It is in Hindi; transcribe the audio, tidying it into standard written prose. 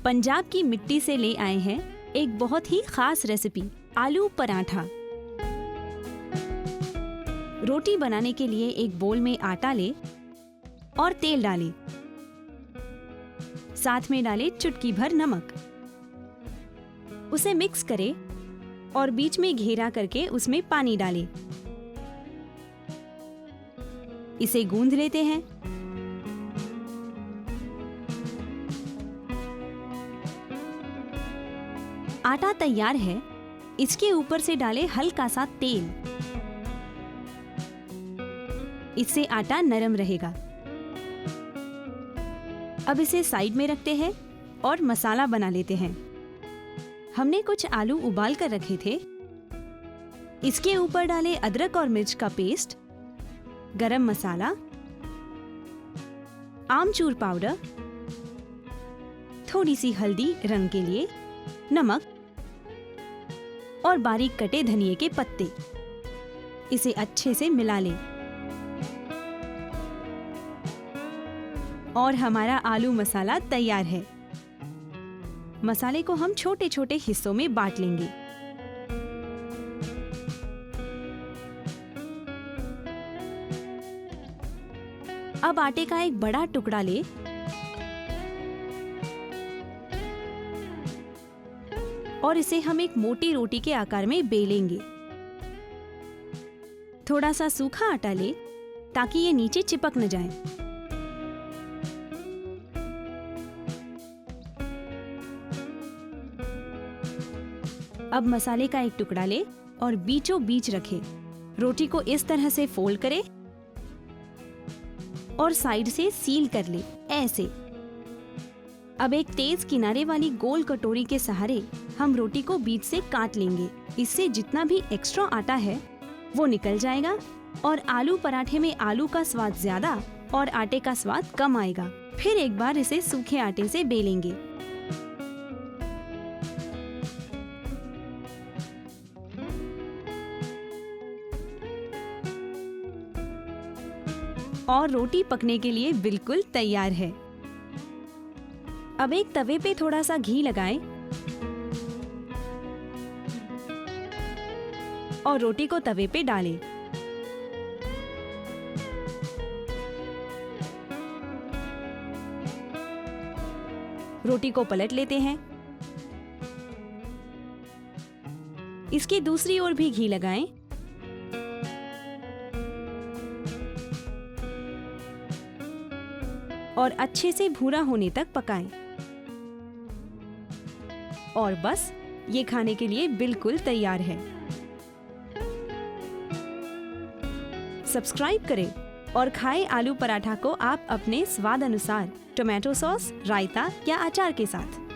पंजाब की मिट्टी से ले आए हैं एक बहुत ही खास रेसिपी, आलू पराठा। रोटी बनाने के लिए एक बोल में आटा ले और तेल डाले। साथ में डाले चुटकी भर नमक। उसे मिक्स करें और बीच में घेरा करके उसमें पानी डालें। इसे गूंद लेते हैं। आटा तैयार है। इसके ऊपर से डालें हल्का सा तेल। इससे आटा नरम रहेगा। अब इसे साइड में रखते हैं और मसाला बना लेते हैं। हमने कुछ आलू उबाल कर रखे थे। इसके ऊपर डालें अदरक और मिर्च का पेस्ट, गरम मसाला, आमचूर पाउडर, थोड़ी सी हल्दी रंग के लिए, नमक और बारीक कटे धनिये के पत्ते। इसे अच्छे से मिला लें और हमारा आलू मसाला तैयार है। मसाले को हम छोटे छोटे हिस्सों में बांट लेंगे। अब आटे का एक बड़ा टुकड़ा ले और इसे हम एक मोटी रोटी के आकार में बेलेंगे। थोड़ा सा सूखा आटा ले ताकि ये नीचे चिपक न जाए। अब मसाले का एक टुकड़ा ले और बीचों बीच रखे। रोटी को इस तरह से फोल्ड करें और साइड से सील कर ले, ऐसे। अब एक तेज किनारे वाली गोल कटोरी के सहारे हम रोटी को बीच से काट लेंगे। इससे जितना भी एक्स्ट्रा आटा है वो निकल जाएगा और आलू पराठे में आलू का स्वाद ज्यादा और आटे का स्वाद कम आएगा। फिर एक बार इसे सूखे आटे से बेलेंगे। और रोटी पकने के लिए बिल्कुल तैयार है। अब एक तवे पे थोड़ा सा घी लगाएं और रोटी को तवे पे डालें। रोटी को पलट लेते हैं। इसकी दूसरी ओर भी घी लगाएं और अच्छे से भूरा होने तक पकाएं। और बस, ये खाने के लिए बिल्कुल तैयार है। सब्सक्राइब करें और खाएं आलू पराठा को आप अपने स्वाद अनुसार, टोमेटो सॉस, रायता या अचार के साथ।